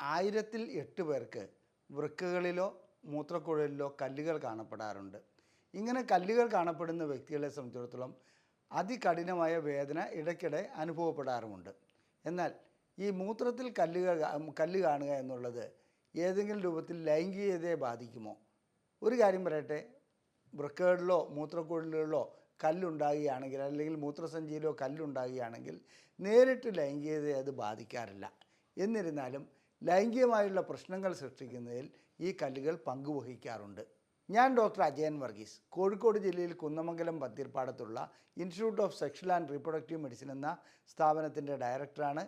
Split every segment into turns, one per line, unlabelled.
1000-ൽ 8 പേർക്ക് വൃക്കകളിലോ മൂത്രക്കുഴലിലോ കല്ലുകൾ കാണപ്പെടാറുണ്ട്. ഇങ്ങനെ കല്ലുകൾ കാണപ്പെടുന്ന വ്യക്തികളെ സംബന്ധിച്ചിടത്തോളം അതികഠിനമായ വേദന ഇടയ്ക്കിടെ അനുഭവപ്പെടാറുമുണ്ട്. എന്നാൽ ഈ മൂത്രത്തിൽ കല്ല് കാണുക എന്നുള്ളത് ഏതെങ്കിലും രൂപത്തിൽ ലൈംഗികതയെ ബാധിക്കുമോ? ഒരു കാര്യം പറയട്ടെ, വൃക്കകളിലോ മൂത്രക്കുഴലുകളിലോ കല്ലുണ്ടാകുകയാണെങ്കിൽ, അല്ലെങ്കിൽ മൂത്രസഞ്ചിയിലോ കല്ലുണ്ടാകുകയാണെങ്കിൽ നേരിട്ട് ലൈംഗികതയെ അത് ബാധിക്കാറില്ല. എന്നിരുന്നാലും ലൈംഗികമായുള്ള പ്രശ്നങ്ങൾ സൃഷ്ടിക്കുന്നതിൽ ഈ കല്ലുകൾ പങ്കുവഹിക്കാറുണ്ട്. ഞാൻ ഡോക്ടർ അജയൻ വർഗീസ്, കോഴിക്കോട് ജില്ലയിൽ കുന്നമംഗലം പത്തിർപ്പാടത്തുള്ള institute of sexual and reproductive medicine എന്ന സ്ഥാപനത്തിൻ്റെ ഡയറക്ടറാണ്.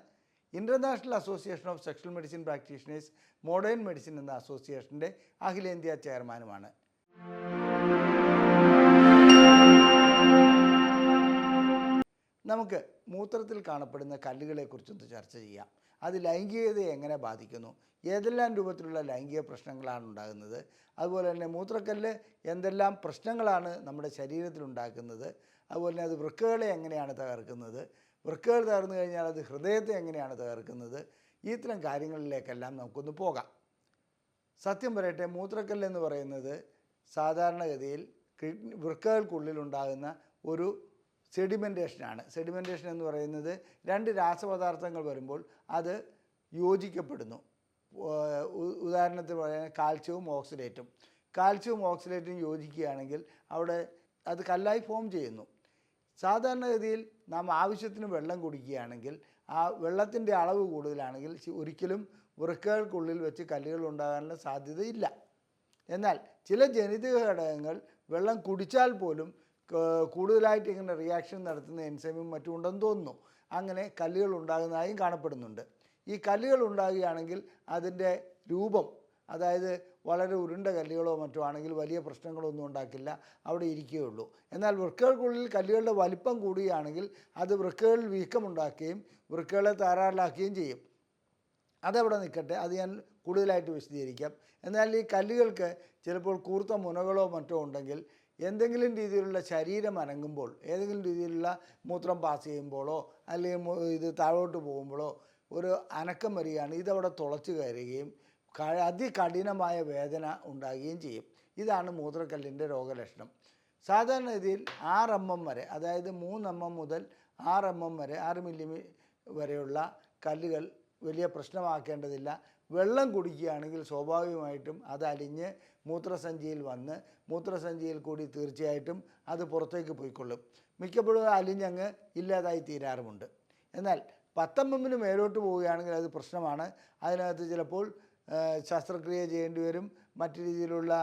International association of sexual medicine practitioners modern medicine എന്ന അസോസിയേഷൻ്റെ അഖിലേന്ത്യാ ചെയർമാനുമാണ്. നമുക്ക് മൂത്രത്തിൽ കാണപ്പെടുന്ന കല്ലുകളെക്കുറിച്ചൊന്ന് ചർച്ച ചെയ്യാം. അത് ലൈംഗികതയെ എങ്ങനെ ബാധിക്കുന്നു, ഏതെല്ലാം രൂപത്തിലുള്ള ലൈംഗിക പ്രശ്നങ്ങളാണ് ഉണ്ടാകുന്നത്, അതുപോലെ തന്നെ മൂത്രക്കല്ല് എന്തെല്ലാം പ്രശ്നങ്ങളാണ് നമ്മുടെ ശരീരത്തിലുണ്ടാക്കുന്നത്, അതുപോലെ തന്നെ അത് വൃക്കകളെ എങ്ങനെയാണ് തകർക്കുന്നത്, വൃക്കകൾ തകർന്നു കഴിഞ്ഞാൽ അത് ഹൃദയത്തെ എങ്ങനെയാണ് തകർക്കുന്നത്, ഇത്തരം കാര്യങ്ങളിലേക്കെല്ലാം നമുക്കൊന്ന് പോകാം. സത്യം പറയട്ടെ, മൂത്രക്കല്ല് പറയുന്നത് സാധാരണഗതിയിൽ വൃക്കകൾക്കുള്ളിലുണ്ടാകുന്ന ഒരു സെഡിമെൻറ്റേഷനാണ്. സെഡിമെൻറ്റേഷൻ എന്ന് പറയുന്നത് രണ്ട് രാസപദാർത്ഥങ്ങൾ വരുമ്പോൾ അത് യോജിക്കപ്പെടുന്നു. ഉദാഹരണത്തിന് പറയാൻ കാൽസ്യവും ഓക്സലേറ്റും യോജിക്കുകയാണെങ്കിൽ അവിടെ അത് കല്ലായി ഫോം ചെയ്യുന്നു. സാധാരണഗതിയിൽ നാം ആവശ്യത്തിന് വെള്ളം കുടിക്കുകയാണെങ്കിൽ ആ വെള്ളത്തിൻ്റെ അളവ് കൂടുതലാണെങ്കിൽ ഒരിക്കലും വൃക്കകൾക്കുള്ളിൽ വെച്ച് കല്ലുകൾ ഉണ്ടാകാനുള്ള സാധ്യതയില്ല. എന്നാൽ ചില ജനിതക ഘടകങ്ങൾ വെള്ളം കുടിച്ചാൽ പോലും കൂടുതലായിട്ട് ഇങ്ങനെ റിയാക്ഷൻ നടത്തുന്ന എൻസൈമും മറ്റും ഉണ്ടെന്ന് തോന്നുന്നു. അങ്ങനെ കല്ലുകൾ ഉണ്ടാകുന്നതായും കാണപ്പെടുന്നുണ്ട്. ഈ കല്ലുകൾ ഉണ്ടാകുകയാണെങ്കിൽ അതിൻ്റെ രൂപം, അതായത് വളരെ ഉരുണ്ട കല്ലുകളോ മറ്റോ ആണെങ്കിൽ വലിയ പ്രശ്നങ്ങളൊന്നും ഉണ്ടാക്കില്ല, അവിടെ ഇരിക്കുകയുള്ളൂ. എന്നാൽ വൃക്കകൾക്കുള്ളിൽ കല്ലുകളുടെ വലിപ്പം കൂടുകയാണെങ്കിൽ അത് വൃക്കകളിൽ വീക്കമുണ്ടാക്കുകയും വൃക്കകളെ തകരാറിലാക്കുകയും ചെയ്യും. അതവിടെ നിൽക്കട്ടെ, അത് ഞാൻ കൂടുതലായിട്ട് വിശദീകരിക്കാം. എന്നാൽ ഈ കല്ലുകൾക്ക് ചിലപ്പോൾ കൂർത്ത മുനകളോ മറ്റോ ഉണ്ടെങ്കിൽ എന്തെങ്കിലും രീതിയിലുള്ള ശരീരം അനങ്ങുമ്പോൾ, ഏതെങ്കിലും രീതിയിലുള്ള മൂത്രം പാസ് ചെയ്യുമ്പോഴോ അല്ലെങ്കിൽ ഇത് താഴോട്ട് പോകുമ്പോഴോ ഒരു അനക്കം വരികയാണ്, ഇതവിടെ തുളച്ച് കയറുകയും അതികഠിനമായ വേദന ഉണ്ടാകുകയും ചെയ്യും. ഇതാണ് മൂത്രക്കല്ലിൻ്റെ രോഗലക്ഷണം. സാധാരണഗതിയിൽ 6 mm വരെ, അതായത് 3 mm മുതൽ 6 mm വരെ, 6 മില്ലി വരെയുള്ള കല്ലുകൾ വലിയ പ്രശ്നമാക്കേണ്ടതില്ല. വെള്ളം കുടിക്കുകയാണെങ്കിൽ സ്വാഭാവികമായിട്ടും അത് അലിഞ്ഞ് മൂത്രസഞ്ചിയിൽ വന്ന് മൂത്രസഞ്ചിയിൽ കൂടി തീർച്ചയായിട്ടും അത് പുറത്തേക്ക് പോയിക്കൊള്ളും. മിക്കപ്പോഴും അലിഞ്ഞങ്ങ് ഇല്ലാതായി തീരാറുമുണ്ട്. എന്നാൽ 10 mm മേലോട്ട് പോവുകയാണെങ്കിൽ അത് പ്രശ്നമാണ്. അതിനകത്ത് ചിലപ്പോൾ ശസ്ത്രക്രിയ ചെയ്യേണ്ടി വരും, മറ്റു രീതിയിലുള്ള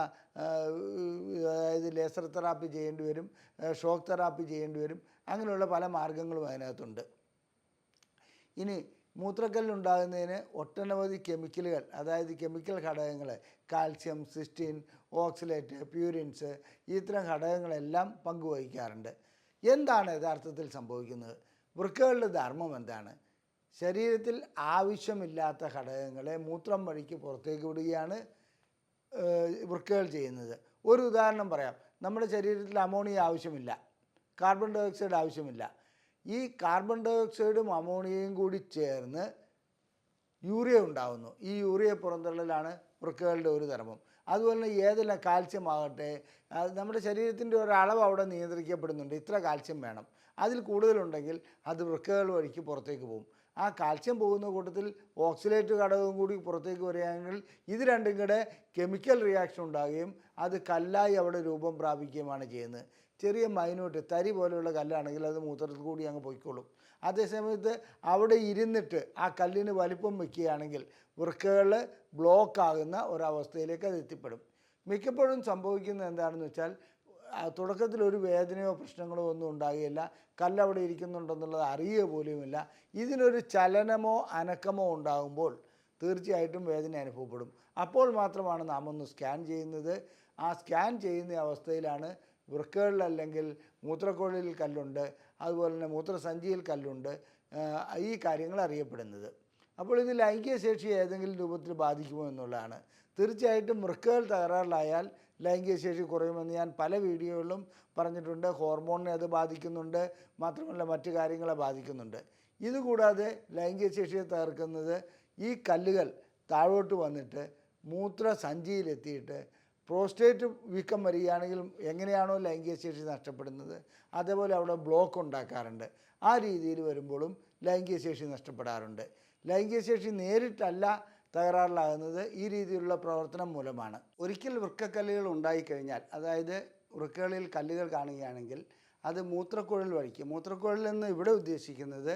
അതായത് ലേസർ തെറാപ്പി ചെയ്യേണ്ടി വരും, ഷോക്ക് തെറാപ്പി ചെയ്യേണ്ടി വരും. അങ്ങനെയുള്ള പല മാർഗങ്ങളും അതിനകത്തുണ്ട്. ഇനി മൂത്രക്കല്ലുണ്ടാകുന്നതിന് ഒട്ടനവധി കെമിക്കലുകൾ, അതായത് കെമിക്കൽ ഘടകങ്ങൾ, കാൽസ്യം, സിസ്റ്റീൻ, ഓക്സലേറ്റ്, പ്യൂരിൻസ്, ഇത്തരം ഘടകങ്ങളെല്ലാം പങ്കുവഹിക്കാറുണ്ട്. എന്താണ് യഥാർത്ഥത്തിൽ സംഭവിക്കുന്നത്? വൃക്കകളുടെ ധർമ്മം എന്താണ്? ശരീരത്തിൽ ആവശ്യമില്ലാത്ത ഘടകങ്ങളെ മൂത്രം വഴിക്ക് പുറത്തേക്ക് വിടുകയാണ് വൃക്കകൾ ചെയ്യുന്നത്. ഒരു ഉദാഹരണം പറയാം. നമ്മുടെ ശരീരത്തിൽ അമോണിയ ആവശ്യമില്ല, കാർബൺ ഡൈ ഓക്സൈഡ് ആവശ്യമില്ല. ഈ കാർബൺ ഡൈ ഓക്സൈഡും അമോണിയയും കൂടി ചേർന്ന് യൂറിയ ഉണ്ടാകുന്നു. ഈ യൂറിയ പുറന്തള്ളലാണ് വൃക്കകളുടെ ഒരു ധർമ്മം. അതുപോലെ തന്നെ ഏതെല്ലാം കാൽസ്യം ആകട്ടെ, നമ്മുടെ ശരീരത്തിൻ്റെ ഒരളവ് അവിടെ നിയന്ത്രിക്കപ്പെടുന്നുണ്ട്. ഇത്ര കാൽസ്യം വേണം, അതിൽ കൂടുതലുണ്ടെങ്കിൽ അത് വൃക്കകൾ വഴിക്ക് പുറത്തേക്ക് പോകും. ആ കാൽസ്യം പോകുന്ന കൂട്ടത്തിൽ ഓക്സലേറ്റ് ഘടകവും കൂടി പുറത്തേക്ക് വരികയാണെങ്കിൽ ഇത് രണ്ടും കൂടെ കെമിക്കൽ റിയാക്ഷൻ ഉണ്ടാകുകയും അത് കല്ലായി അവിടെ രൂപം പ്രാപിക്കുകയുമാണ് ചെയ്യുന്നത്. ചെറിയ മൈന്യൂട്ട് തരി പോലെയുള്ള കല്ലാണെങ്കിൽ അത് മൂത്രത്തിൽ കൂടി അങ്ങ് പോയിക്കോളും. അതേസമയത്ത് അവിടെ ഇരുന്നിട്ട് ആ കല്ലിന് വലിപ്പം വയ്ക്കുകയാണെങ്കിൽ വൃക്കകൾ ബ്ലോക്കാകുന്ന ഒരവസ്ഥയിലേക്ക് അത് എത്തിപ്പെടും. മിക്കപ്പോഴും സംഭവിക്കുന്നത് എന്താണെന്ന് വെച്ചാൽ തുടക്കത്തിൽ ഒരു വേദനയോ പ്രശ്നങ്ങളോ ഒന്നും ഉണ്ടാകുകയില്ല, കല്ലവിടെ ഇരിക്കുന്നുണ്ടെന്നുള്ളത് അറിയുക പോലുമില്ല. ഇതിനൊരു ചലനമോ അനക്കമോ ഉണ്ടാകുമ്പോൾ തീർച്ചയായിട്ടും വേദന അനുഭവപ്പെടും. അപ്പോൾ മാത്രമാണ് നാം ഒന്ന് സ്കാൻ ചെയ്യുന്നത്. ആ സ്കാൻ ചെയ്യുന്ന അവസ്ഥയിലാണ് വൃക്കകളിലല്ലെങ്കിൽ മൂത്രക്കുഴലിൽ കല്ലുണ്ട്, അതുപോലെ തന്നെ മൂത്രസഞ്ചിയിൽ കല്ലുണ്ട്, ഈ കാര്യങ്ങൾ അറിയപ്പെടുന്നത്. അപ്പോൾ ഇത് ലൈംഗിക ശേഷിയെ ഏതെങ്കിലും രൂപത്തിൽ ബാധിക്കുമോ എന്നുള്ളതാണ്. തീർച്ചയായിട്ടും വൃക്കകൾ തകരാറിലായാൽ ലൈംഗിക ശേഷി കുറയുമെന്ന് ഞാൻ പല വീഡിയോകളിലും പറഞ്ഞിട്ടുണ്ട്. ഹോർമോണിനെ അത് ബാധിക്കുന്നുണ്ട്, മാത്രമല്ല മറ്റു കാര്യങ്ങളെ ബാധിക്കുന്നുണ്ട്. ഇതുകൂടാതെ ലൈംഗിക ശേഷിയെ തകർക്കുന്നത് ഈ കല്ലുകൾ താഴോട്ട് വന്നിട്ട് മൂത്രസഞ്ചിയിലെത്തിയിട്ട് പ്രോസ്റ്റേറ്റ് വീക്കം വരികയാണെങ്കിൽ എങ്ങനെയാണോ ലൈംഗിക ശേഷി നഷ്ടപ്പെടുന്നത് അതേപോലെ അവിടെ ബ്ലോക്ക് ഉണ്ടാക്കാറുണ്ട്. ആ രീതിയിൽ വരുമ്പോഴും ലൈംഗിക ശേഷി നഷ്ടപ്പെടാറുണ്ട്. ലൈംഗിക ശേഷി നേരിട്ടല്ല തകരാറിലാകുന്നത് ഈ രീതിയിലുള്ള പ്രവർത്തനം മൂലമാണ്. ഒരിക്കൽ വൃക്കക്കല്ലുകൾ ഉണ്ടായിക്കഴിഞ്ഞാൽ, അതായത് വൃക്കകളിൽ കല്ലുകൾ കാണുകയാണെങ്കിൽ അത് മൂത്രക്കുഴൽ വഴിക്ക്, മൂത്രക്കുഴൽ എന്ന് ഇവിടെ ഉദ്ദേശിക്കുന്നത്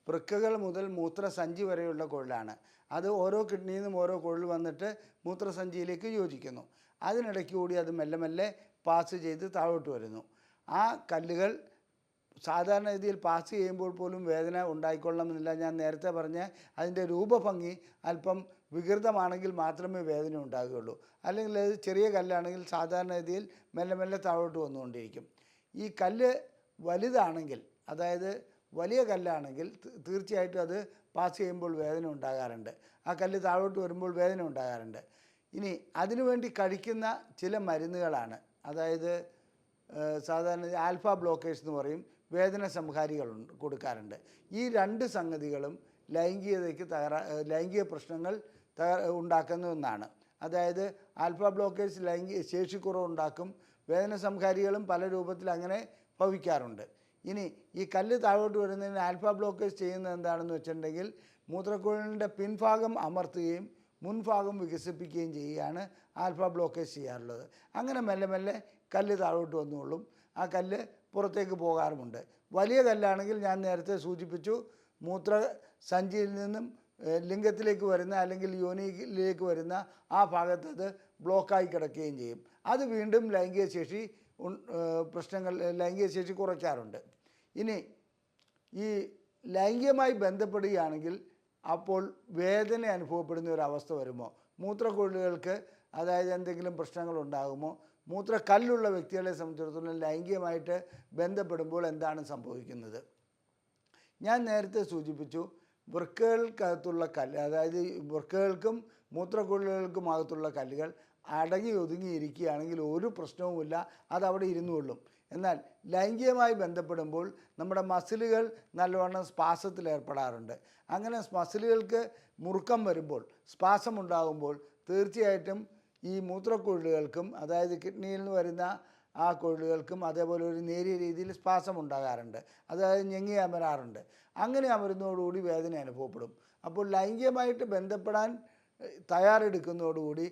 വൃക്കകൾ മുതൽ മൂത്രസഞ്ചി വരെയുള്ള കുഴലാണ്. അത് ഓരോ കിഡ്നിയിൽ നിന്നും ഓരോ കുഴൽ വന്നിട്ട് മൂത്രസഞ്ചിയിലേക്ക് യോജിക്കുന്നു. അതിനിടയ്ക്ക് കൂടി അത് മെല്ലെ മെല്ലെ പാസ് ചെയ്ത് താഴോട്ട് വരുന്നു. ആ കല്ലുകൾ സാധാരണ രീതിയിൽ പാസ് ചെയ്യുമ്പോൾ പോലും വേദന ഉണ്ടായിക്കൊള്ളണമെന്നില്ല. ഞാൻ നേരത്തെ പറഞ്ഞ അതിൻ്റെ രൂപഭംഗി അല്പം വികൃതമാണെങ്കിൽ മാത്രമേ വേദന ഉണ്ടാകുകയുള്ളൂ. അല്ലെങ്കിൽ അത് ചെറിയ കല്ലാണെങ്കിൽ സാധാരണ രീതിയിൽ മെല്ലെ മെല്ലെ താഴോട്ട് വന്നുകൊണ്ടിരിക്കും. ഈ കല്ല് വലുതാണെങ്കിൽ, അതായത് വലിയ കല്ലാണെങ്കിൽ തീർച്ചയായിട്ടും അത് പാസ് ചെയ്യുമ്പോൾ വേദന ഉണ്ടാകാറുണ്ട്. ആ കല്ല് താഴോട്ട് വരുമ്പോൾ വേദന ഉണ്ടാകാറുണ്ട്. ഇനി അതിനുവേണ്ടി കഴിക്കുന്ന ചില മരുന്നുകളാണ്, അതായത് സാധാരണ ആൽഫ ബ്ലോക്കേഴ്സ് എന്ന് പറയും, വേദന സംഹാരികൾ കൊടുക്കാറുണ്ട്. ഈ രണ്ട് സംഗതികളും ലൈംഗിക പ്രശ്നങ്ങൾ ഉണ്ടാക്കുന്ന ഒന്നാണ്. അതായത് ആൽഫ ബ്ലോക്കേഴ്സ് ലൈംഗിക ശേഷിക്കുറവ് ഉണ്ടാക്കും, വേദന സംഹാരികളും പല രൂപത്തിൽ അങ്ങനെ ഭവിക്കാറുണ്ട്. ഇനി ഈ കല്ല് താഴോട്ട് വരുന്നതിന് ആൽഫ ബ്ലോക്കേഴ്സ് ചെയ്യുന്നത് എന്താണെന്ന് വെച്ചിട്ടുണ്ടെങ്കിൽ മൂത്രക്കുഴലിൻ്റെ പിൻഭാഗം അമർത്തുകയും മുൻഭാഗം വികസിപ്പിക്കുകയും ചെയ്യുകയാണ് ആൽഫ ബ്ലോക്കേഴ്സ് ചെയ്യാറുള്ളത്. അങ്ങനെ മെല്ലെ മെല്ലെ കല്ല് താഴോട്ട് വന്നുകൊള്ളും. ആ കല്ല് പുറത്തേക്ക് പോകാറുമുണ്ട്. വലിയ കല്ലാണെങ്കിൽ ഞാൻ നേരത്തെ സൂചിപ്പിച്ചു, മൂത്രസഞ്ചിയിൽ നിന്നും ലിംഗത്തിലേക്ക് വരുന്ന അല്ലെങ്കിൽ യോനിയിലേക്ക് വരുന്ന ആ ഭാഗത്ത് അത് ബ്ലോക്കായി കിടക്കുകയും ചെയ്യും. അത് വീണ്ടും ലൈംഗിക ശേഷി കുറയ്ക്കാറുണ്ട്. ഇനി ഈ ലൈംഗികമായി ബന്ധപ്പെടുകയാണെങ്കിൽ അപ്പോൾ വേദന അനുഭവപ്പെടുന്ന ഒരവസ്ഥ വരുമോ? മൂത്രക്കുഴലുകൾക്ക് അതായത് എന്തെങ്കിലും പ്രശ്നങ്ങൾ ഉണ്ടാകുമോ? മൂത്രക്കല്ലുള്ള വ്യക്തികളെ സംബന്ധിച്ചിടത്തോളം ലൈംഗികമായിട്ട് ബന്ധപ്പെടുമ്പോൾ എന്താണ് സംഭവിക്കുന്നത്? ഞാൻ നേരത്തെ സൂചിപ്പിച്ചു, വൃക്കകൾക്കകത്തുള്ള കല്ല്, അതായത് വൃക്കകൾക്കും മൂത്രക്കുഴലുകൾക്കുമകത്തുള്ള കല്ലുകൾ അടങ്ങി ഒതുങ്ങിയിരിക്കുകയാണെങ്കിൽ ഒരു പ്രശ്നവുമില്ല, അതവിടെ ഇരുന്നുകൊള്ളും. എന്നാൽ ലൈംഗികമായി ബന്ധപ്പെടുമ്പോൾ നമ്മുടെ മസിലുകൾ നല്ലവണ്ണം സ്പാസത്തിൽ ഏർപ്പെടാറുണ്ട്. അങ്ങനെ മസിലുകൾക്ക് മുറുക്കം വരുമ്പോൾ, സ്പാസം ഉണ്ടാകുമ്പോൾ തീർച്ചയായിട്ടും ഈ മൂത്രക്കുഴലുകൾക്കും, അതായത് കിഡ്നിയിൽ നിന്ന് വരുന്ന ആ കുഴലുകൾക്കും അതേപോലെ ഒരു നേരിയ രീതിയിൽ സ്പാസം ഉണ്ടാകാറുണ്ട്, അതായത് ഞെങ്ങി അമരാറുണ്ട്. അങ്ങനെ അമരുന്നതോടുകൂടി വേദന അനുഭവപ്പെടും. അപ്പോൾ ലൈംഗികമായിട്ട് ബന്ധപ്പെടാൻ തയ്യാറെടുക്കുന്നതോടുകൂടി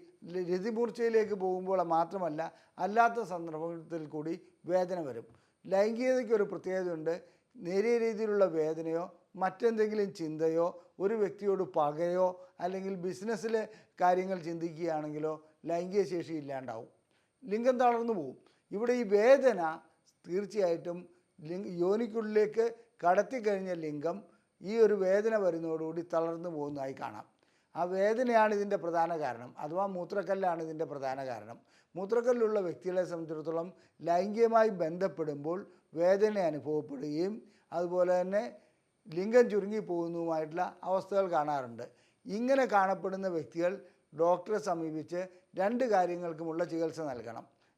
രതിമൂർച്ചയിലേക്ക് പോകുമ്പോൾ മാത്രമല്ല, അല്ലാത്ത സന്ദർഭത്തിൽ കൂടി വേദന വരും. ലൈംഗികതയ്ക്കൊരു പ്രത്യേകതയുണ്ട്. നേരിയ രീതിയിലുള്ള വേദനയോ മറ്റെന്തെങ്കിലും ചിന്തയോ ഒരു വ്യക്തിയോട് പകയോ അല്ലെങ്കിൽ ബിസിനസ്സിലെ കാര്യങ്ങൾ ചിന്തിക്കുകയാണെങ്കിലോ ലൈംഗിക ശേഷി ഇല്ലാണ്ടാവും, ലിംഗം തളർന്നു പോകും. ഇവിടെ ഈ വേദന തീർച്ചയായിട്ടും യോനിക്കുള്ളിലേക്ക് കടത്തിക്കഴിഞ്ഞ ലിംഗം ഈ ഒരു വേദന വരുന്നതോടുകൂടി തളർന്നു പോകുന്നതായി കാണാം. ആ വേദനയാണ് ഇതിൻ്റെ പ്രധാന കാരണം, അഥവാ മൂത്രക്കല്ലാണ് ഇതിൻ്റെ പ്രധാന കാരണം. മൂത്രക്കല്ലുള്ള വ്യക്തികളെ സംബന്ധിച്ചിടത്തോളം ലൈംഗികമായി ബന്ധപ്പെടുമ്പോൾ വേദന അനുഭവപ്പെടുകയും അതുപോലെ തന്നെ ലിംഗം ചുരുങ്ങിപ്പോകുന്നതുമായിട്ടുള്ള അവസ്ഥകൾ കാണാറുണ്ട്. ഇങ്ങനെ കാണപ്പെടുന്ന വ്യക്തികൾ ഡോക്ടറെ സമീപിച്ച് രണ്ട് കാര്യങ്ങൾക്കുമുള്ള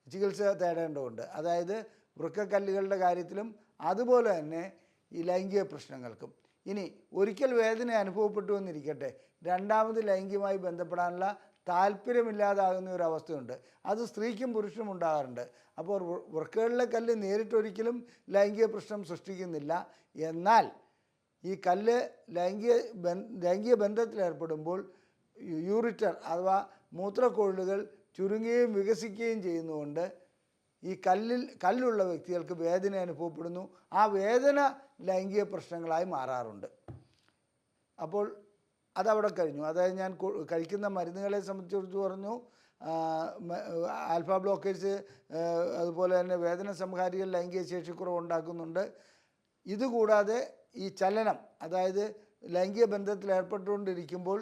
ചികിത്സ തേടേണ്ടതുണ്ട്. അതായത് വൃക്കക്കല്ലുകളുടെ കാര്യത്തിലും അതുപോലെ തന്നെ ഈ ലൈംഗിക പ്രശ്നങ്ങൾക്കും. ഇനി ഒരിക്കൽ വേദന അനുഭവപ്പെട്ടു എന്നിരിക്കട്ടെ, രണ്ടാമത് ലൈംഗികമായി ബന്ധപ്പെടാനുള്ള താല്പര്യമില്ലാതാകുന്ന ഒരു അവസ്ഥയുണ്ട്. അത് സ്ത്രീക്കും പുരുഷനും ഉണ്ടാകാറുണ്ട്. അപ്പോൾ വൃക്കകളിലെ കല്ല് നേരിട്ടൊരിക്കലും ലൈംഗിക പ്രശ്നം സൃഷ്ടിക്കുന്നില്ല. എന്നാൽ ഈ കല്ല് ലൈംഗിക ബന്ധത്തിലേർപ്പെടുമ്പോൾ യൂറിറ്റർ അഥവാ മൂത്രക്കുഴലുകൾ ചുരുങ്ങുകയും വികസിക്കുകയും ചെയ്യുന്നതുകൊണ്ട് ഈ കല്ലുള്ള വ്യക്തികൾക്ക് വേദന അനുഭവപ്പെടുന്നു. ആ വേദന ലൈംഗിക പ്രശ്നങ്ങളായി മാറാറുണ്ട്. അപ്പോൾ അതവിടെ കഴിഞ്ഞു. അതായത് ഞാൻ കഴിക്കുന്ന മരുന്നുകളെ സംബന്ധിച്ച് പറഞ്ഞു, ആൽഫ ബ്ലോക്കേഴ്സ് അതുപോലെ തന്നെ വേദന സംഹാരികൾ ലൈംഗിക ശേഷിക്കുറവ് ഉണ്ടാക്കുന്നുണ്ട്. ഇതുകൂടാതെ ഈ ചലനം, അതായത് ലൈംഗിക ബന്ധത്തിൽ ഏർപ്പെട്ടുകൊണ്ടിരിക്കുമ്പോൾ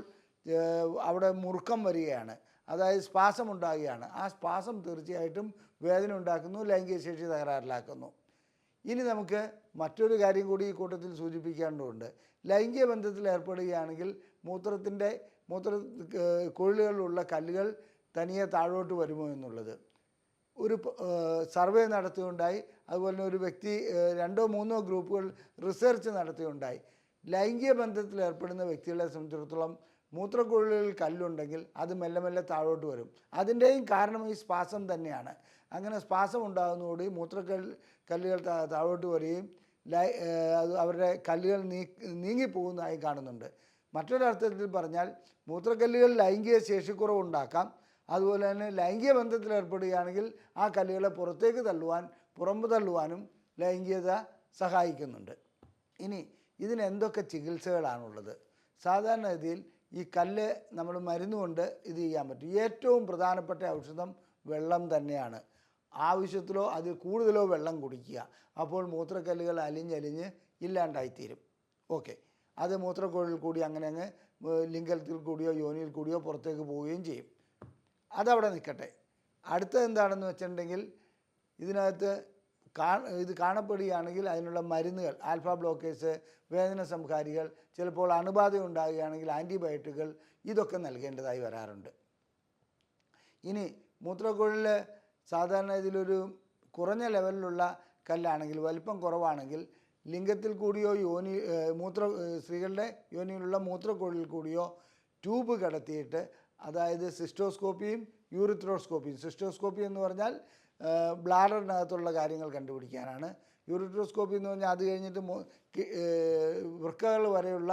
അവിടെ മുറുക്കം വരികയാണ്, അതായത് സ്പാസം ഉണ്ടാകുകയാണ്. ആ സ്പാസം തീർച്ചയായിട്ടും വേദന ഉണ്ടാക്കുന്നു, ലൈംഗിക ശേഷി തകരാറിലാക്കുന്നു. ഇനി നമുക്ക് മറ്റൊരു കാര്യം കൂടി ഈ കൂട്ടത്തിൽ സൂചിപ്പിക്കേണ്ടതുണ്ട്. ലൈംഗിക ബന്ധത്തിൽ ഏർപ്പെടുകയാണെങ്കിൽ കുഴലുകളിലുള്ള കല്ലുകൾ തനിയെ താഴോട്ട് വരുമോ എന്നുള്ളത് ഒരു സർവേ നടത്തുകയുണ്ടായി. അതുപോലെ തന്നെ ഒരു വ്യക്തി 2-3 ഗ്രൂപ്പുകൾ റിസർച്ച് നടത്തുകയുണ്ടായി. ലൈംഗിക ബന്ധത്തിൽ ഏർപ്പെടുന്ന വ്യക്തികളെ സംബന്ധിച്ചിടത്തോളം മൂത്രക്കുഴലിൽ കല്ലുണ്ടെങ്കിൽ അത് മെല്ലെ മെല്ലെ താഴോട്ട് വരും. അതിൻ്റെയും കാരണം ഈ സ്പാസം തന്നെയാണ്. അങ്ങനെ സ്പാസം ഉണ്ടാകുന്നതോടെ കല്ലുകൾ താഴോട്ട് വരികയും അത് അവരുടെ കല്ലുകൾ നീങ്ങിപ്പോകുന്നതായി കാണുന്നുണ്ട്. മറ്റൊരർത്ഥത്തിൽ പറഞ്ഞാൽ മൂത്രക്കല്ലുകൾ ലൈംഗിക ശേഷിക്കുറവുണ്ടാക്കാം. അതുപോലെ തന്നെ ലൈംഗിക ബന്ധത്തിൽ ഏർപ്പെടുകയാണെങ്കിൽ ആ കല്ലുകളെ പുറത്തേക്ക് പുറമ്പ് തള്ളുവാനും ലൈംഗികത സഹായിക്കുന്നുണ്ട്. ഇനി ഇതിന് എന്തൊക്കെ ചികിത്സകളാണുള്ളത്? സാധാരണഗതിയിൽ ഈ കല്ല് നമ്മൾ മരുന്നുകൊണ്ട് ഇത് ചെയ്യാൻ പറ്റും. ഏറ്റവും പ്രധാനപ്പെട്ട ഔഷധം വെള്ളം തന്നെയാണ്. ആവശ്യത്തിലോ അതിൽ കൂടുതലോ വെള്ളം കുടിക്കുക. അപ്പോൾ മൂത്രക്കല്ലുകൾ അലിഞ്ഞലിഞ്ഞ് ഇല്ലാണ്ടായിത്തീരും. ഓക്കെ, അത് മൂത്രക്കുഴലിൽ കൂടി അങ്ങനെ ലിംഗത്തിൽ കൂടിയോ യോനിയിൽ കൂടിയോ പുറത്തേക്ക് പോവുകയും ചെയ്യും. അതവിടെ നിൽക്കട്ടെ. അടുത്തത് എന്താണെന്ന് വെച്ചിട്ടുണ്ടെങ്കിൽ, ഇതിനകത്ത് ഇത് കാണപ്പെടുകയാണെങ്കിൽ അതിനുള്ള മരുന്നുകൾ, ആൽഫ ബ്ലോക്കേഴ്സ്, വേദന സംഹാരികൾ, ചിലപ്പോൾ അണുബാധ ഉണ്ടാകുകയാണെങ്കിൽ ആൻറ്റിബയോട്ടിക്കുകൾ, ഇതൊക്കെ നൽകേണ്ടതായി വരാറുണ്ട്. ഇനി മൂത്രക്കുഴലിൽ സാധാരണ ഇതിലൊരു കുറഞ്ഞ ലെവലിലുള്ള കല്ലാണെങ്കിൽ, വലിപ്പം കുറവാണെങ്കിൽ, ലിംഗത്തിൽ കൂടിയോ സ്ത്രീകളുടെ യോനിയിലുള്ള മൂത്രക്കുഴലിൽ കൂടിയോ ട്യൂബ് കടത്തിയിട്ട്, അതായത് സിസ്റ്റോസ്കോപ്പിയും യൂറിത്രോസ്കോപ്പിയും. സിസ്റ്റോസ്കോപ്പി എന്ന് പറഞ്ഞാൽ ബ്ലാഡറിനകത്തുള്ള കാര്യങ്ങൾ കണ്ടുപിടിക്കാനാണ്. യൂറിത്രോസ്കോപ്പി എന്ന് പറഞ്ഞാൽ അത് കഴിഞ്ഞിട്ട് വൃക്കകൾ വരെയുള്ള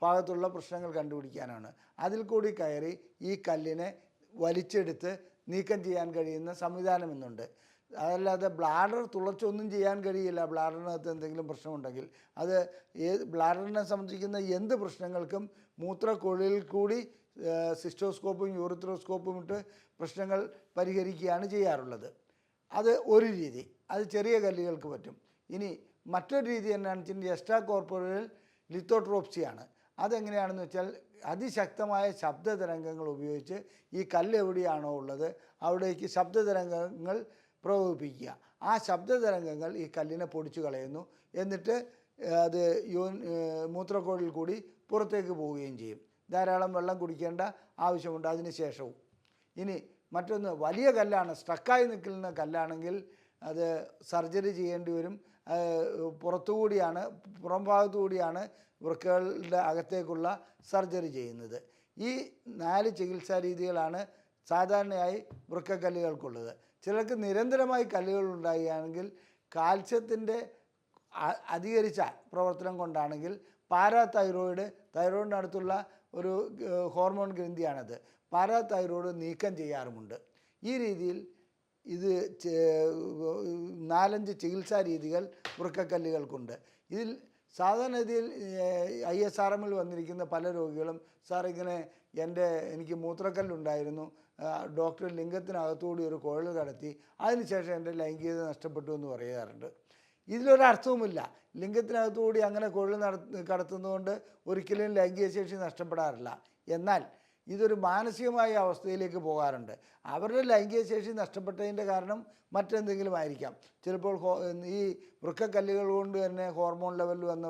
ഭാഗത്തുള്ള പ്രശ്നങ്ങൾ കണ്ടുപിടിക്കാനാണ്. അതിൽ കൂടി കയറി ഈ കല്ലിനെ വലിച്ചെടുത്ത് നീക്കം ചെയ്യാൻ കഴിയുന്ന സംവിധാനം ഇന്നുണ്ട്. അതല്ലാതെ ബ്ലാഡർ തുളച്ചൊന്നും ചെയ്യാൻ കഴിയില്ല. ബ്ലാഡറിനകത്ത് എന്തെങ്കിലും പ്രശ്നമുണ്ടെങ്കിൽ അത് ബ്ലാഡറിനെ സംബന്ധിക്കുന്ന എന്ത് പ്രശ്നങ്ങൾക്കും മൂത്രക്കുഴലിൽ കൂടി സിസ്റ്റോസ്കോപ്പും യൂറിത്രോസ്കോപ്പും ഇട്ട് പ്രശ്നങ്ങൾ പരിഹരിക്കുകയാണ് ചെയ്യാറുള്ളത്. അത് ഒരു രീതി. അത് ചെറിയ കല്ലുകൾക്ക് പറ്റും. ഇനി മറ്റൊരു രീതി എന്നാണെന്ന് വെച്ചാൽ എക്സ്ട്രാ കോർപ്പോറൽ ലിത്തോട്രോപ്സിയാണ്. അതെങ്ങനെയാണെന്ന് വെച്ചാൽ അതിശക്തമായ ശബ്ദതരംഗങ്ങൾ ഉപയോഗിച്ച് ഈ കല്ല് എവിടെയാണോ ഉള്ളത് അവിടേക്ക് ശബ്ദതരംഗങ്ങൾ പ്രകോപിപ്പിക്കുക. ആ ശബ്ദതരംഗങ്ങൾ ഈ കല്ലിനെ പൊടിച്ചു കളയുന്നു. എന്നിട്ട് അത് മൂത്രക്കുഴലിൽ കൂടി പുറത്തേക്ക് പോവുകയും ചെയ്യും. ധാരാളം വെള്ളം കുടിക്കേണ്ട ആവശ്യമുണ്ട് അതിന് ശേഷവും. ഇനി മറ്റൊന്ന്, വലിയ കല്ലാണ്, സ്റ്റക്കായി നിൽക്കുന്ന കല്ലാണെങ്കിൽ അത് സർജറി ചെയ്യേണ്ടി വരും. പുറം ഭാഗത്തുകൂടിയാണ് വൃക്കകളുടെ അകത്തേക്കുള്ള സർജറി ചെയ്യുന്നത്. ഈ 4 ചികിത്സാ രീതികളാണ് സാധാരണയായി വൃക്കക്കല്ലുകൾക്കുള്ളത്. ചിലർക്ക് നിരന്തരമായി കല്ലുകൾ ഉണ്ടാകുകയാണെങ്കിൽ കാൽസ്യത്തിൻ്റെ അധികരിച്ച പ്രവർത്തനം കൊണ്ടാണെങ്കിൽ തൈറോയിഡിൻ്റെ അടുത്തുള്ള ഒരു ഹോർമോൺ ഗ്രന്ഥിയാണത്. പാരാതൈറോയ്ഡ് നീക്കം ചെയ്യാറുമുണ്ട്. ഈ രീതിയിൽ ഇത് 4-5 ചികിത്സാ രീതികൾ വൃക്കക്കല്ലുകൾക്കുണ്ട്. ഇതിൽ സാധാരണഗതിയിൽ ISRMൽ വന്നിരിക്കുന്ന പല രോഗികളും, സാർ എനിക്ക് മൂത്രക്കല്ലുണ്ടായിരുന്നു, ഡോക്ടർ ലിംഗത്തിനകത്തുകൂടി ഒരു കുഴൽ കടത്തി, അതിനുശേഷം എൻ്റെ ലൈംഗികത നഷ്ടപ്പെട്ടു എന്ന് പറയാറുണ്ട്. ഇതിലൊരർത്ഥവുമില്ല. ലിംഗത്തിനകത്തുകൂടി അങ്ങനെ കുഴൽ കടത്തുന്നതുകൊണ്ട് ഒരിക്കലും ലൈംഗിക ശേഷി നഷ്ടപ്പെടാറില്ല. എന്നാൽ ഇതൊരു മാനസികമായ അവസ്ഥയിലേക്ക് പോകാറുണ്ട്. അവരുടെ ലൈംഗിക ശേഷി നഷ്ടപ്പെട്ടതിൻ്റെ കാരണം മറ്റെന്തെങ്കിലും ആയിരിക്കാം. ചിലപ്പോൾ ഈ വൃക്കക്കല്ലുകൾ കൊണ്ട് തന്നെ ഹോർമോൺ ലെവലിൽ വന്ന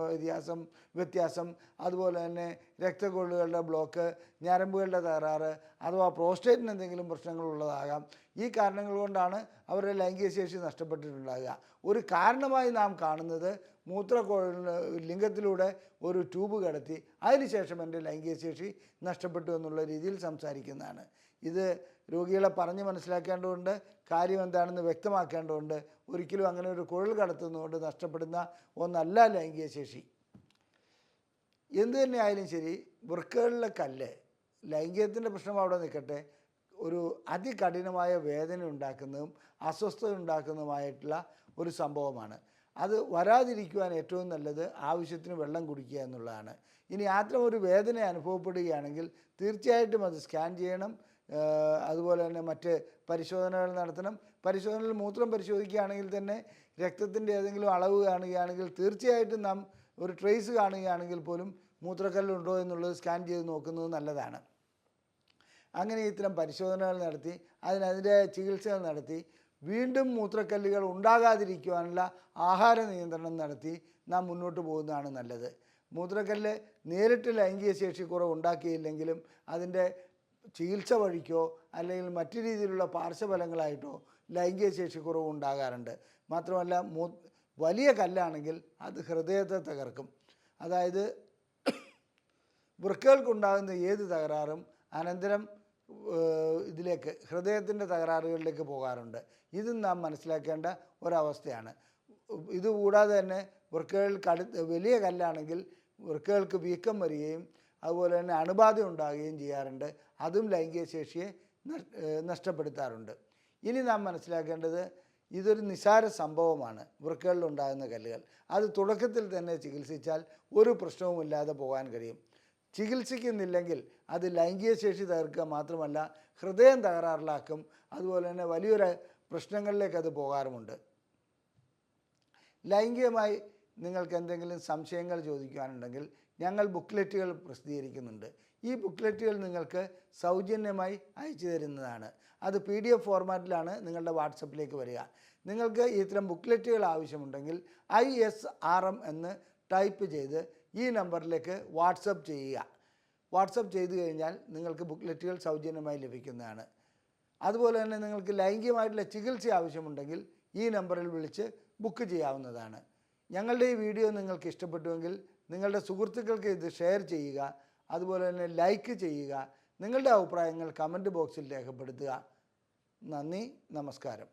വ്യത്യാസം, അതുപോലെ തന്നെ രക്തക്കൊള്ളുകളുടെ ബ്ലോക്ക്, ഞരമ്പുകളുടെ തകരാറ്, അഥവാ പ്രോസ്റ്റേറ്റിന് എന്തെങ്കിലും പ്രശ്നങ്ങളുള്ളതാകാം. ഈ കാരണങ്ങൾ കൊണ്ടാണ് അവരുടെ ലൈംഗിക ശേഷി നഷ്ടപ്പെട്ടിട്ടുണ്ടാകുക. ഒരു കാരണമായി നാം കാണുന്നത് ലിംഗത്തിലൂടെ ഒരു ട്യൂബ് കടത്തി അതിനുശേഷം എൻ്റെ ലൈംഗിക ശേഷി നഷ്ടപ്പെട്ടു എന്നുള്ള രീതിയിൽ സംസാരിക്കുന്നതാണ്. ഇത് രോഗികളെ പറഞ്ഞ് മനസ്സിലാക്കേണ്ടതുണ്ട്, കാര്യം എന്താണെന്ന് വ്യക്തമാക്കേണ്ടതുണ്ട്. ഒരിക്കലും അങ്ങനെ ഒരു കുഴൽ കടത്തുന്നതുകൊണ്ട് നഷ്ടപ്പെടുന്ന ഒന്നല്ല ലൈംഗിക ശേഷി. എന്തു തന്നെ ആയാലും ശരി, വൃക്കകളിലെ കല്ല് ലൈംഗികത്തിൻ്റെ പ്രശ്നം അവിടെ നിൽക്കട്ടെ, ഒരു അതികഠിനമായ വേദന ഉണ്ടാക്കുന്നതും അസ്വസ്ഥത ഉണ്ടാക്കുന്നതുമായിട്ടുള്ള ഒരു സംഭവമാണ്. അത് വരാതിരിക്കുവാൻ ഏറ്റവും നല്ലത് ആവശ്യത്തിന് വെള്ളം കുടിക്കുക എന്നുള്ളതാണ്. ഇനി അത്തരം ഒരു വേദന അനുഭവപ്പെടുകയാണെങ്കിൽ തീർച്ചയായിട്ടും അത് സ്കാൻ ചെയ്യണം. അതുപോലെ തന്നെ മറ്റ് പരിശോധനകൾ നടത്തണം. പരിശോധനയിൽ മൂത്രം പരിശോധിക്കുകയാണെങ്കിൽ തന്നെ രക്തത്തിൻ്റെ ഏതെങ്കിലും അളവ് കാണുകയാണെങ്കിൽ തീർച്ചയായിട്ടും നാം ഒരു ട്രേസ് കാണുകയാണെങ്കിൽ പോലും മൂത്രക്കല്ലുണ്ടോ എന്നുള്ളത് സ്കാൻ ചെയ്ത് നോക്കുന്നത് നല്ലതാണ്. അങ്ങനെ ഇത്തരം പരിശോധനകൾ നടത്തി അതിൻ്റെ ചികിത്സകൾ നടത്തി വീണ്ടും മൂത്രക്കല്ലുകൾ ഉണ്ടാകാതിരിക്കുവാനുള്ള ആഹാര നിയന്ത്രണം നടത്തി നാം മുന്നോട്ട് പോകുന്നതാണ് നല്ലത്. മൂത്രക്കല്ല് നേരിട്ട് ലൈംഗിക ശേഷിക്കുറവ് ഉണ്ടാക്കിയില്ലെങ്കിലും അതിൻ്റെ ചികിത്സ വഴിക്കോ അല്ലെങ്കിൽ മറ്റു രീതിയിലുള്ള പാർശ്വഫലങ്ങളായിട്ടോ ലൈംഗിക ശേഷിക്കുറവ് ഉണ്ടാകാറുണ്ട്. മാത്രമല്ല വലിയ കല്ലാണെങ്കിൽ അത് ഹൃദയത്തെ തകർക്കും. അതായത് വൃക്കകൾക്കുണ്ടാകുന്ന ഏത് തകരാറും അനന്തരം ഇതിലേക്ക് ഹൃദയത്തിൻ്റെ തകരാറുകളിലേക്ക് പോകാറുണ്ട്. ഇതും നാം മനസ്സിലാക്കേണ്ട ഒരവസ്ഥയാണ്. ഇതുകൂടാതെ തന്നെ വൃക്കകൾ വലിയ കല്ലാണെങ്കിൽ വൃക്കകൾക്ക് വീക്കം വരികയും അതുപോലെ തന്നെ അണുബാധ ഉണ്ടാകുകയും ചെയ്യാറുണ്ട്. അതും ലൈംഗിക ശേഷിയെ നഷ്ടപ്പെടുത്താറുണ്ട്. ഇനി നാം മനസ്സിലാക്കേണ്ടത് ഇതൊരു നിസ്സാര സംഭവമാണ്. വൃക്കകളിലുണ്ടാകുന്ന കല്ലുകൾ അത് തുടക്കത്തിൽ തന്നെ ചികിത്സിച്ചാൽ ഒരു പ്രശ്നവുമില്ലാതെ പോകാൻ കഴിയും. ചികിത്സിക്കുന്നില്ലെങ്കിൽ അത് ലൈംഗിക ശേഷി തകർക്കുക മാത്രമല്ല ഹൃദയം തകരാറിലാക്കും. അതുപോലെ തന്നെ വലിയൊരു പ്രശ്നങ്ങളിലേക്ക് അത് പോകാറുമുണ്ട്. ലൈംഗികമായി നിങ്ങൾക്ക് എന്തെങ്കിലും സംശയങ്ങൾ ചോദിക്കാനുണ്ടെങ്കിൽ ഞങ്ങൾ ബുക്ക്ലെറ്റുകൾ പ്രസിദ്ധീകരിക്കുന്നുണ്ട്. ഈ ബുക്ക്ലെറ്റുകൾ നിങ്ങൾക്ക് സൗജന്യമായി അയച്ചു തരുന്നതാണ്. അത് PDF ഫോർമാറ്റിലാണ് നിങ്ങളുടെ വാട്സപ്പിലേക്ക് വരിക. നിങ്ങൾക്ക് ഇത്തരം ബുക്ക്ലെറ്റുകൾ ആവശ്യമുണ്ടെങ്കിൽ ISRM എന്ന് ടൈപ്പ് ചെയ്ത് ഈ നമ്പറിലേക്ക് വാട്സപ്പ് ചെയ്യുക. വാട്സപ്പ് ചെയ്തു കഴിഞ്ഞാൽ നിങ്ങൾക്ക് ബുക്ക്ലെറ്റുകൾ സൗജന്യമായി ലഭിക്കുന്നതാണ്. അതുപോലെ തന്നെ നിങ്ങൾക്ക് ലൈംഗികമായിട്ടുള്ള ചികിത്സ ആവശ്യമുണ്ടെങ്കിൽ ഈ നമ്പറിൽ വിളിച്ച് ബുക്ക് ചെയ്യാവുന്നതാണ്. ഞങ്ങളുടെ ഈ വീഡിയോ നിങ്ങൾക്ക് ഇഷ്ടപ്പെട്ടുവെങ്കിൽ നിങ്ങളുടെ സുഹൃത്തുക്കൾക്ക് ഇത് ഷെയർ ചെയ്യുക. അതുപോലെ തന്നെ ലൈക്ക് ചെയ്യുക. നിങ്ങളുടെ അഭിപ്രായങ്ങൾ കമൻറ്റ് ബോക്സിൽ രേഖപ്പെടുത്തുക. നന്ദി, നമസ്കാരം.